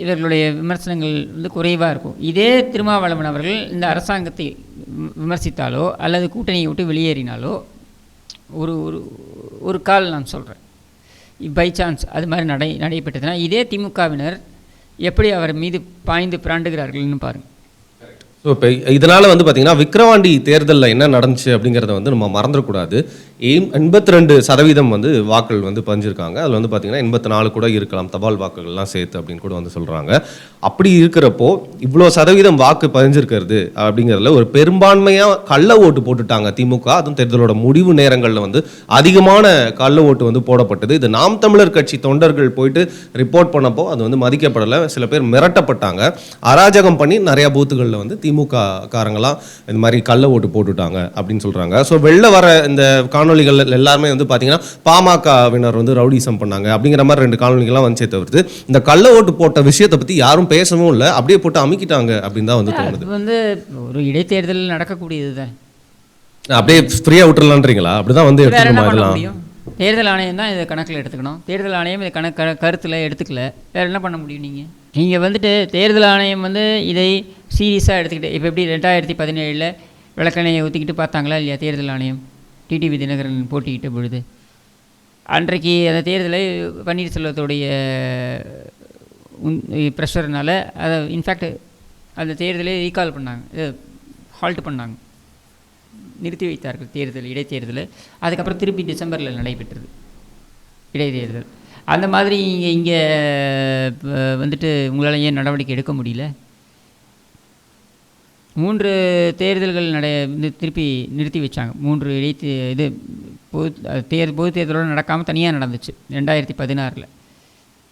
இவர்களுடைய விமர்சனங்கள் வந்து குறைவாக இருக்கும். இதே திருமாவளவன் அவர்கள் இந்த அரசாங்கத்தை விமர்சித்தாலோ அல்லது கூட்டணியை விட்டு வெளியேறினாலோ ஒரு ஒரு கால் நான் சொல்கிறேன், பை சான்ஸ் அது மாதிரி நடைபெற்றதுன்னா இதே திமுகவினர் எப்படி அவர் மீது பாய்ந்து பிராண்டுகிறார்கள்னு பாருங்கள். ஸோ இப்போ இதனால் வந்து பார்த்திங்கன்னா விக்கிரவாண்டி தேர்தலில் என்ன நடந்துச்சு அப்படிங்கிறத வந்து நம்ம மறந்துடக்கூடாது. 82% வந்து வாக்குகள் வந்து பதிஞ்சிருக்காங்க. அதில் வந்து பார்த்திங்கன்னா 84 கூட இருக்கலாம், தபால் வாக்குகள்லாம் சேர்த்து அப்படின்னு கூட வந்து சொல்கிறாங்க. அப்படி இருக்கிறப்போ இவ்வளோ சதவீதம் வாக்கு பதிஞ்சிருக்கிறது அப்படிங்கிறதுல ஒரு பெரும்பான்மையாக கள்ள ஓட்டு போட்டுட்டாங்க திமுக. அதுவும் தேர்தலோட முடிவு நேரங்களில் வந்து அதிகமான கள்ள ஓட்டு வந்து போடப்பட்டது. இது நாம் தமிழர் கட்சி தொண்டர்கள் போயிட்டு ரிப்போர்ட் பண்ணப்போ அது வந்து மதிக்கப்படலை. சில பேர் மிரட்டப்பட்டாங்க. அராஜகம் பண்ணி நிறையா பூத்துகளில் வந்து திமுக காரங்களாம் இந்த மாதிரி கள்ள ஓட்டு போட்டுட்டாங்க அப்படின்னு சொல்கிறாங்க. ஸோ வெளில வர இந்த காணொலிகள் எல்லாருமே வந்து பார்த்தீங்கன்னா பாமகவினர் வந்து ரவுடிசம் பண்ணாங்க அப்படிங்கிற மாதிரி 2 காணொலிகள்லாம் வந்து தவிர்த்து இந்த கள்ள ஓட்டு போட்ட விஷயத்தை பற்றி யாரும் பேசவும் இல்லை, அப்படியே போட்டு அமைக்கிட்டாங்க அப்படின்னு தான் வந்து தோணுது. வந்து ஒரு இடைத்தேர்தல் நடக்கக்கூடியது தான், அப்படியே ஃப்ரீயாக விட்டுறலான்றீங்களா? அப்படிதான் வந்து எடுத்துக்கணுமா? இதெல்லாம் தேர்தல் ஆணையம் தான் இதை கணக்கில் எடுத்துக்கணும். தேர்தல் ஆணையம் இதை கருத்தில் எடுத்துக்கல, வேறு என்ன பண்ண முடியும்? நீங்கள் வந்துட்டு தேர்தல் ஆணையம் வந்து இதை சீரியஸாக எடுத்துக்கிட்டு இப்போ எப்படி 2017 விளக்கணையை ஊற்றிக்கிட்டு பார்த்தாங்களா இல்லையா தேர்தல் ஆணையம்? டிடிவி தினகரன் போட்டிக்கிட்ட பொழுது அன்றைக்கு அந்த தேர்தலை பன்னீர்செல்வத்துடைய ப்ரெஷர்னால் அதை இன்ஃபேக்ட் அந்த தேர்தலை ரீகால் பண்ணாங்க, ஹால்ட் பண்ணாங்க, நிறுத்தி வைத்தார்கள் தேர்தல், இடைத்தேர்தல். அதுக்கப்புறம் திருப்பி டிசம்பரில் நடைபெற்றது இடைத்தேர்தல். அந்த மாதிரி இங்கே வந்துட்டு உங்களால் ஏன் நடவடிக்கை எடுக்க முடியல? 3 தேர்தல்கள் திருப்பி நிறுத்தி வச்சாங்க. 3 பொது தேர்தலோடு நடக்காமல் தனியாக நடந்துச்சு 2016.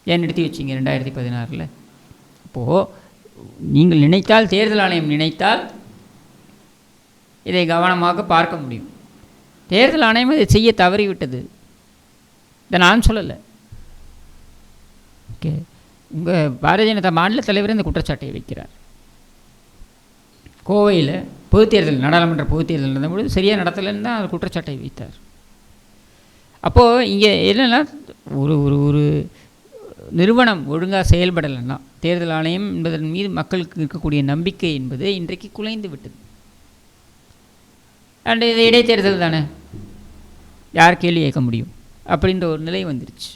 ஏன் நிறுத்தி வச்சிங்க 2016? அப்போது நீங்கள் நினைத்தால், தேர்தல் ஆணையம் நினைத்தால் இதை கவனமாக பார்க்க முடியும். தேர்தல் ஆணையம் இதை செய்ய தவறிவிட்டது, இதை நான் சொல்லலை. ஓகே, உங்கள் பாரதிய ஜனதா மாநில தலைவர் இந்த குற்றச்சாட்டை வைக்கிறார். கோவையில் பொது தேர்தல், நாடாளுமன்ற பொது தேர்தல் நடந்தபொழுது சரியாக நடத்தலைன்னு தான் அவர் குற்றச்சாட்டை வைத்தார். அப்போது இங்கே என்னென்னா ஒரு ஒரு ஒரு நிறுவனம் ஒழுங்காக செயல்படலைன்னா தேர்தல் ஆணையம் என்பதன் மீது மக்களுக்கு இருக்கக்கூடிய நம்பிக்கை என்பது இன்றைக்கு குலைந்து விட்டது. அண்ட் இது இடைத்தேர்தல் தானே, யார் கேள்வி கேட்க முடியும் அப்படின்ற ஒரு நிலை வந்துருச்சு.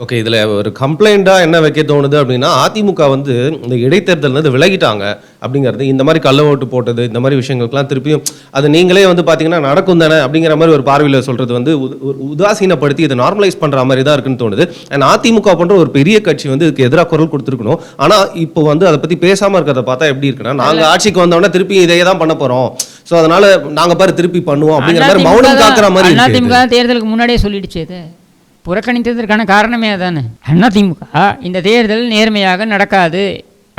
ஓகே, இதில் ஒரு கம்ப்ளைண்ட்டாக என்ன வைக்க தோணுது அப்படின்னா, அதிமுக வந்து இந்த இடைத்தேர்தல்லேருந்து விலகிட்டாங்க அப்படிங்கிறது, இந்த மாதிரி கள்ள ஓட்டு போட்டது, இந்த மாதிரி விஷயங்களுக்குலாம் திருப்பியும் அது நீங்களே வந்து பார்த்தீங்கன்னா நடக்கும் தானே அப்படிங்கிற மாதிரி ஒரு பார்வையில் சொல்கிறது வந்து உதாசீனப்படுத்தி இதை நார்மலைஸ் பண்ணுற மாதிரி தான் இருக்குன்னு தோணுது. அண்ட் அதிமுக போன்ற ஒரு பெரிய கட்சி வந்து இதுக்கு எதிராக குரல் கொடுத்துருக்கணும். ஆனால் இப்போ வந்து அதை பற்றி பேசாமல் இருக்கிறத பார்த்தா எப்படி இருக்குன்னா, நாங்கள் ஆட்சிக்கு வந்தோடனே திருப்பி இதையே தான் பண்ண போகிறோம், ஸோ அதனால நாங்கள் பாரு திருப்பி பண்ணுவோம் அப்படிங்கிற மாதிரி மௌனம் காக்கிற மாதிரி இருக்கு. அதிமுக தேர்தலுக்கு முன்னாடியே சொல்லிடுச்சு, இது புறக்கணித்ததற்கான காரணமே அதானே. அதிமுக இந்த தேர்தல் நேர்மையாக நடக்காது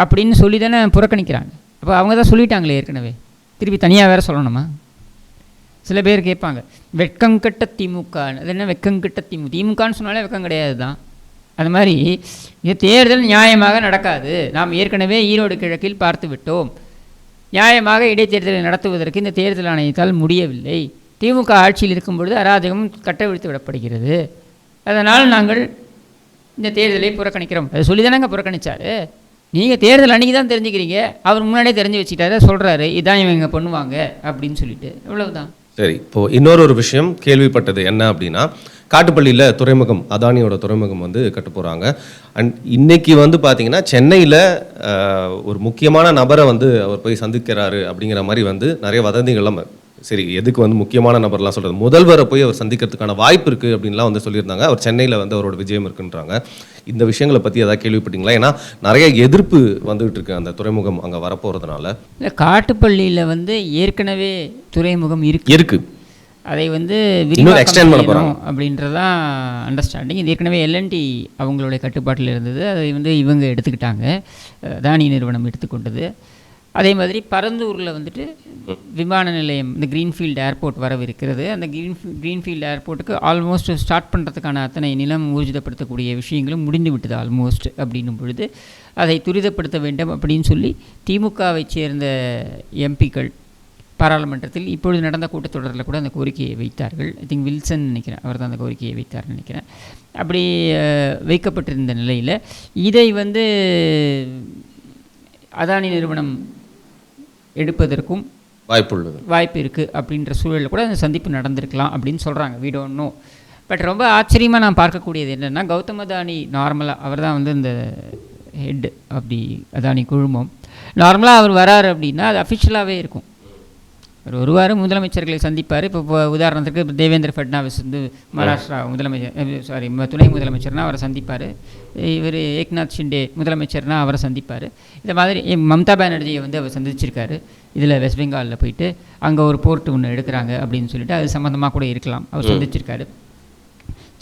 அப்படின்னு சொல்லி தானே புறக்கணிக்கிறாங்க. அப்போ அவங்க தான் சொல்லிட்டாங்களே ஏற்கனவே, திருப்பி தனியாக வேற சொல்லணுமா? சில பேர் கேட்பாங்க, வெட்கங்கட்ட திமுக, அது என்ன வெட்கங்கட்ட திமுகன்னு சொன்னாலே வெட்கம் கிடையாது தான். அது மாதிரி இந்த தேர்தல் நியாயமாக நடக்காது, நாம் ஏற்கனவே ஈரோடு கிழக்கில் பார்த்து விட்டோம். நியாயமாக இடைத்தேர்தலை நடத்துவதற்கு இந்த தேர்தல் ஆணையத்தால் முடியவில்லை. திமுக ஆட்சியில் இருக்கும் பொழுது அராஜகம் கட்டவிழ்த்து விடப்படுகிறது. அதனால் நாங்கள் இந்த தேர்தலை புறக்கணிக்கிறோம். அதை சொல்லி தானேங்க புறக்கணிச்சாரு. நீங்கள் தேர்தல் அன்றைக்கி தான் தெரிஞ்சுக்கிறீங்க, அவர் முன்னாடியே தெரிஞ்சு வச்சுட்டாரு, சொல்கிறாரு இதான் இவங்க பண்ணுவாங்க அப்படின்னு சொல்லிட்டு, இவ்வளவுதான். சரி, இப்போது இன்னொரு விஷயம் கேள்விப்பட்டது என்ன அப்படின்னா, காட்டுப்பள்ளியில் துறைமுகம், அதானியோட துறைமுகம் வந்து கட்ட போகிறாங்க. அண்ட் இன்னைக்கு வந்து பார்த்தீங்கன்னா சென்னையில் ஒரு முக்கியமான நபரை வந்து அவர் போய் சந்திக்கிறாரு அப்படிங்கிற மாதிரி வந்து நிறைய வதந்திகள்லாம், சரி எதுக்கு வந்து முக்கியமான நபர்லாம் சொல்கிறது, முதல்வரை போய் அவர் சந்திக்கிறதுக்கான வாய்ப்பு இருக்குது அப்படின்லாம் வந்து சொல்லியிருந்தாங்க. அவர் சென்னையில் வந்து அவரோட விஜயம் இருக்குன்றாங்க. இந்த விஷயங்களை பற்றி எதாவது கேள்விப்பட்டீங்களா? ஏன்னா நிறைய எதிர்ப்பு வந்துகிட்டு இருக்கு அந்த துறைமுகம் அங்கே வரப்போகிறதுனால. இல்லை, காட்டுப்பள்ளியில் வந்து ஏற்கனவே துறைமுகம் இருக்கு, அதை வந்து எக்ஸ்டெண்ட் பண்ண போகிறோம் அப்படின்றதான் அண்டர்ஸ்டாண்டிங். இது ஏற்கனவே எல்என்டி அவங்களுடைய கட்டுப்பாட்டில் இருந்தது, அதை வந்து இவங்க எடுத்துக்கிட்டாங்க, அதானி நிறுவனம் எடுத்துக்கொண்டது. அதே மாதிரி பரந்தூரில் வந்துட்டு விமான நிலையம், இந்த க்ரீன்ஃபீல்டு ஏர்போர்ட் வரவிருக்கிறது. அந்த க்ரீன்ஃபீல்டு ஏர்போர்ட்டுக்கு ஆல்மோஸ்ட் ஸ்டார்ட் பண்ணுறதுக்கான அத்தனை நிலம் ஊர்ஜிதப்படுத்தக்கூடிய விஷயங்களும் முடிந்து விட்டது ஆல்மோஸ்ட். அப்படின்னும் பொழுது அதை துரிதப்படுத்த வேண்டும் அப்படின்னு சொல்லி திமுகவை சேர்ந்த எம்பிக்கள் பாராளுமன்றத்தில் இப்பொழுது நடந்த கூட்டத்தொடரில் கூட அந்த கோரிக்கையை வைத்தார்கள். ஐ திங்க் வில்சன் நினைக்கிறேன், அவர் தான் அந்த கோரிக்கையை வைத்தார்னு நினைக்கிறேன். அப்படி வைக்கப்பட்டிருந்த நிலையில் இதை வந்து அதானி நிறுவனம் எடுப்பதற்கும் வாய்ப்பு இருக்குது அப்படின்ற சூழலில் கூட அந்த சந்திப்பு நடந்திருக்கலாம் அப்படின்னு சொல்கிறாங்க. We don't know. பட் ரொம்ப ஆச்சரியமாக நான் பார்க்கக்கூடியது என்னென்னா, கௌதம் அதானி நார்மலாக அவர் தான் வந்து இந்த ஹெட் அப்படி அதானி குழுமம், நார்மலாக அவர் வராரு அப்படின்னா அது அஃபிஷியலாகவே இருக்கும். அவர் வருவார், முதலமைச்சர்களை சந்திப்பார். இப்போ உதாரணத்துக்கு இப்போ தேவேந்திர ஃபட்னாவிஸ் வந்து மகாராஷ்டிரா துணை முதலமைச்சர்னால் அவரை சந்திப்பார். இவர் ஏக்நாத் ஷிண்டே முதலமைச்சர்னால் அவரை சந்திப்பார். இந்த மாதிரி மம்தா பானர்ஜியை வந்து அவர் சந்திச்சிருக்காரு. இதில் வெஸ்ட் பெங்காலில் போயிட்டு அங்கே ஒரு போர்ட்டு ஒன்று எடுக்கிறாங்க அப்படின்னு சொல்லிட்டு அது சம்மந்தமாக கூட இருக்கலாம், அவர் சந்திச்சிருக்காரு.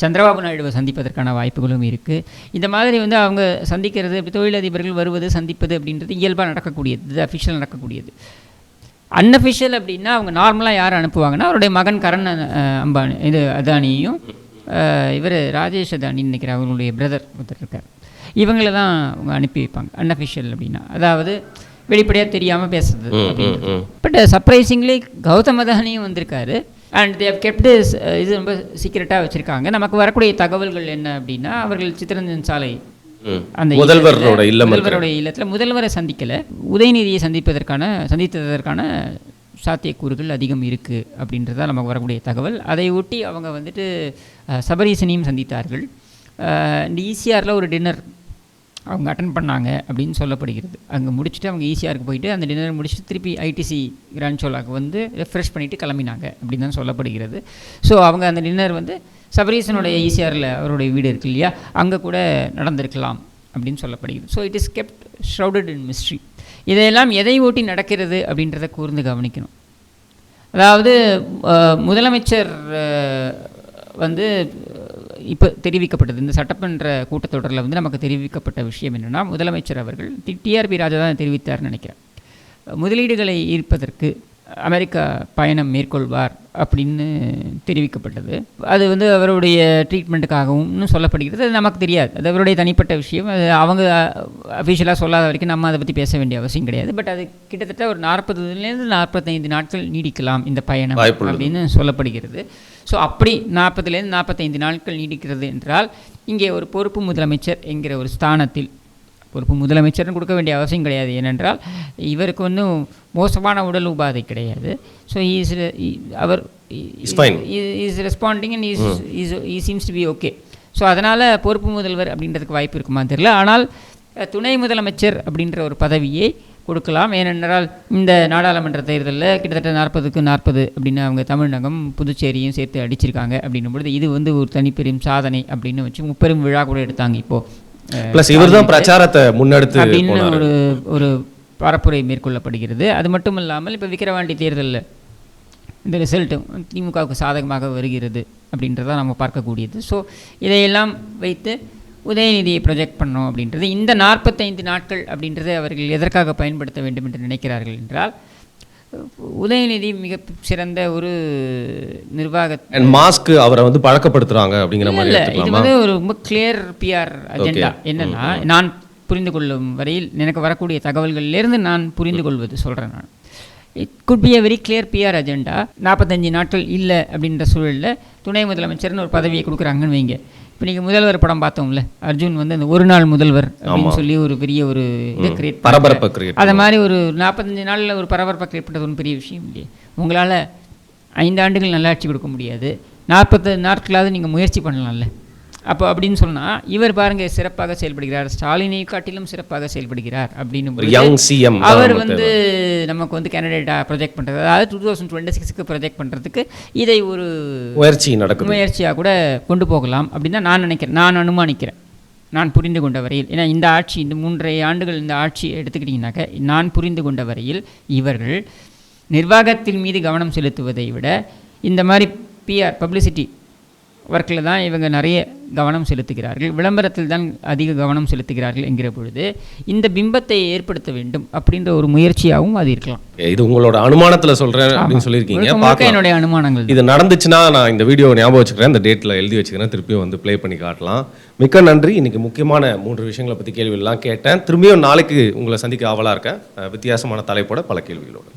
சந்திரபாபு நாயுடுவை சந்திப்பதற்கான வாய்ப்புகளும் இருக்குது. இந்த மாதிரி வந்து அவங்க சந்திக்கிறது, தொழிலதிபர்கள் வருவது சந்திப்பது அப்படின்றது இயல்பாக நடக்கக்கூடியது, இது அஃபிஷியல் நடக்கக்கூடியது. அன்அஃபிஷியல் அப்படின்னா அவங்க நார்மலாக யார் அனுப்புவாங்கன்னா அவருடைய மகன் கரண் அம்பானி, இது அதானியும் இவர் ராஜேஷ் அதானின்னு நினைக்கிற அவங்களுடைய பிரதர் ஒருத்தர் இருக்கார், இவங்கள தான் அவங்க அனுப்பி வைப்பாங்க அன்அஃபிஷியல் அப்படின்னா. அதாவது வெளிப்படையாக தெரியாமல் பேசுறது. பட் சர்ப்ரைசிங்லி கௌதம் அதானியும் வந்திருக்காரு. அண்ட் தேவ் கெப்ட் இது ரொம்ப சீக்கிரட்டாக வச்சுருக்காங்க. நமக்கு வரக்கூடிய தகவல்கள் என்ன அப்படின்னா, அவர்கள் சித்தரஞ்சன் சாலை அந்த முதல்வரோட இல்லத்தில் முதல்வரை சந்திக்கலை, உதயநிதியை சந்தித்ததற்கான சாத்தியக்கூறுகள் அதிகம் இருக்குது அப்படின்றதான் நமக்கு வரக்கூடிய தகவல். அதை ஒட்டி அவங்க வந்துட்டு சபரீசனையும் சந்தித்தார்கள். இந்த ஈசிஆரில் ஒரு டின்னர் அவங்க அட்டன் பண்ணாங்க அப்படின்னு சொல்லப்படுகிறது. அங்கே முடிச்சுட்டு அவங்க ஈசிஆருக்கு போயிட்டு அந்த டின்னர் முடிச்சுட்டு திருப்பி ஐடிசி கிராண்ட் சோலாக்கு வந்து ரெஃப்ரெஷ் பண்ணிவிட்டு கிளம்பினாங்க அப்படின்னு தான் சொல்லப்படுகிறது. ஸோ அவங்க அந்த டின்னர் வந்து சபரீசனுடைய ஈசிஆரில் அவருடைய வீடு இருக்கு இல்லையா, அங்கே கூட நடந்திருக்கலாம் அப்படின்னு சொல்லப்படுகிறது. So it is kept shrouded in mystery. இதையெல்லாம் எதை ஓட்டி நடக்கிறது அப்படின்றத கூர்ந்து கவனிக்கணும். அதாவது முதலமைச்சர் வந்து இப்போ தெரிவிக்கப்பட்டது, இந்த சட்டமன்ற கூட்டத்தொடரில் வந்து நமக்கு தெரிவிக்கப்பட்ட விஷயம் என்னென்னா, முதலமைச்சர் அவர்கள் டிஆர்பி ராஜா தான் தெரிவித்தார்னு நினைக்கிறேன், முதலீடுகளை ஈர்ப்பதற்கு அமெரிக்கா பயணம் மேற்கொள்வார் அப்படின்னு தெரிவிக்கப்பட்டது. அது வந்து அவருடைய ட்ரீட்மெண்ட்டுக்காகவும் சொல்லப்படுகிறது. அது நமக்கு தெரியாது, அது அவருடைய தனிப்பட்ட விஷயம். அது அவங்க அஃபிஷியலாக சொல்லாத வரைக்கும் நம்ம அதை பற்றி பேச வேண்டிய அவசியம் கிடையாது. பட் அது கிட்டத்தட்ட ஒரு 40லேருந்து 45 நாட்கள் நீடிக்கலாம் இந்த பயணம் அப்படின்னு சொல்லப்படுகிறது. ஸோ அப்படி 40லேருந்து 45 நாட்கள் நீடிக்கிறது என்றால், இங்கே ஒரு பொறுப்பு முதலமைச்சர் என்கிற ஒரு ஸ்தானத்தில், பொறுப்பு முதலமைச்சர்னு கொடுக்க வேண்டிய அவசியம் கிடையாது, ஏனென்றால் இவருக்கு ஒன்றும் மோசமான உடல் உபாதை கிடையாது. ஸோ அவர் is responding and he seems to be okay. So அதனால் பொறுப்பு முதல்வர் அப்படின்றதுக்கு வாய்ப்பு இருக்குமா தெரியல. ஆனால் துணை முதலமைச்சர் அப்படின்ற ஒரு பதவியை கொடுக்கலாம். ஏனென்றால் இந்த நாடாளுமன்ற தேர்தலில் கிட்டத்தட்ட 40க்கு 40 அப்படின்னு அவங்க தமிழகம் புதுச்சேரியும் சேர்த்து அடிச்சிருக்காங்க அப்படின்னும் பொழுது இது வந்து ஒரு தனிப்பெரும் சாதனை அப்படின்னு வச்சு முப்பெரும் விழா கூட எடுத்தாங்க இப்போது. ப்ளஸ் இவர் தான் பிரச்சாரத்தை முன்னெடுத்து அப்படின்னு ஒரு பரப்புரை மேற்கொள்ளப்படுகிறது. அது மட்டும் இல்லாமல் இப்போ விக்கிரவாண்டி தேர்தலில் இந்த ரிசல்ட்டு திமுகவுக்கு சாதகமாக வருகிறது அப்படின்றத நம்ம பார்க்கக்கூடியது. ஸோ இதையெல்லாம் வைத்து உதயநிதியை ப்ரொஜெக்ட் பண்ணோம் அப்படின்றது. இந்த 45 நாட்கள் அப்படின்றத அவர்கள் எதற்காக பயன்படுத்த வேண்டும் என்று நினைக்கிறார்கள் என்றால், உதயநிதி மிக சிறந்த ஒரு நிர்வாக மாஸ்க் அவரை வந்து பழக்கப்படுத்துறாங்க அப்படிங்கிற மாதிரி இல்லை, இது வந்து ஒரு ரொம்ப கிளியர் பிஆர் அஜெண்டா. என்னன்னா, நான் புரிந்து கொள்ளும் வரையில் எனக்கு வரக்கூடிய தகவல்களிலிருந்து நான் புரிந்து கொள்வது சொல்கிறேன். நான் it could be a very clear PR agenda. 45 நாட்கள் இல்லை அப்படின்ற சூழலில் துணை முதலமைச்சர்னு ஒரு பதவியை கொடுக்குறாங்கன்னு வைங்க. இப்போ நீங்கள் முதல்வர் படம் பார்த்தோம்ல, அர்ஜுன் வந்து அந்த ஒரு நாள் முதல்வர் அப்படின்னு சொல்லி ஒரு பெரிய ஒரு இதை கிரியேட் பரபரப்பை கிரியேட் அதை மாதிரி ஒரு 45 நாளில் ஒரு பரபரப்பை கிரியேட் பண்ணுறது ஒன்றும் பெரிய விஷயம் இல்லையே. உங்களால் 5 ஆண்டுகள் நல்லாட்சி கொடுக்க முடியாது, 40 நாட்களாவது நீங்கள் முயற்சி பண்ணலாம்ல. அப்போ அப்படின்னு சொன்னால் இவர் பாருங்கள் சிறப்பாக செயல்படுகிறார், ஸ்டாலினை காட்டிலும் சிறப்பாக செயல்படுகிறார் அப்படின்னு அவர் வந்து நமக்கு வந்து கேண்டிடேட்டாக ப்ரொஜெக்ட் பண்ணுறது, அதாவது 2026க்கு ப்ரொஜெக்ட் பண்ணுறதுக்கு இதை ஒரு முயற்சியாக கூட கொண்டு போகலாம் அப்படின்னு தான் நான் நினைக்கிறேன், நான் அனுமானிக்கிறேன், நான் புரிந்து கொண்ட வரையில். ஏன்னா இந்த ஆட்சி இந்த 3.5 ஆண்டுகள் இந்த ஆட்சி எடுத்துக்கிட்டிங்கனாக்க நான் புரிந்து கொண்ட வரையில் இவர்கள் நிர்வாகத்தின் மீது கவனம் செலுத்துவதை விட இந்த மாதிரி பிஆர் பப்ளிசிட்டி ஒர்க்கில் தான் இவங்க நிறைய கவனம் செலுத்துகிறார்கள், விளம்பரத்தில் தான் அதிக கவனம் செலுத்துகிறார்கள் என்கிற பொழுது இந்த பிம்பத்தை ஏற்படுத்த வேண்டும் அப்படின்ற ஒரு முயற்சியாகவும் அது இருக்கலாம். இது உங்களோட அனுமானத்தில் சொல்கிறேன் அப்படின்னு சொல்லியிருக்கீங்க. என்னுடைய அனுமானங்கள் இது நடந்துச்சுன்னா நான் இந்த வீடியோ ஞாபகம் வச்சுக்கிறேன், இந்த டேட்டில் எழுதி வச்சுக்கிறேன், திருப்பியும் வந்து ப்ளே பண்ணி காட்டலாம். மிக்க நன்றி. இன்னைக்கு முக்கியமான 3 விஷயங்களை பற்றி கேள்வியெல்லாம் கேட்டேன். திரும்பியும் நாளைக்கு உங்களை சந்திக்க ஆவலாக இருக்கேன், வித்தியாசமான தலைப்போட பல கேள்விகளோடு.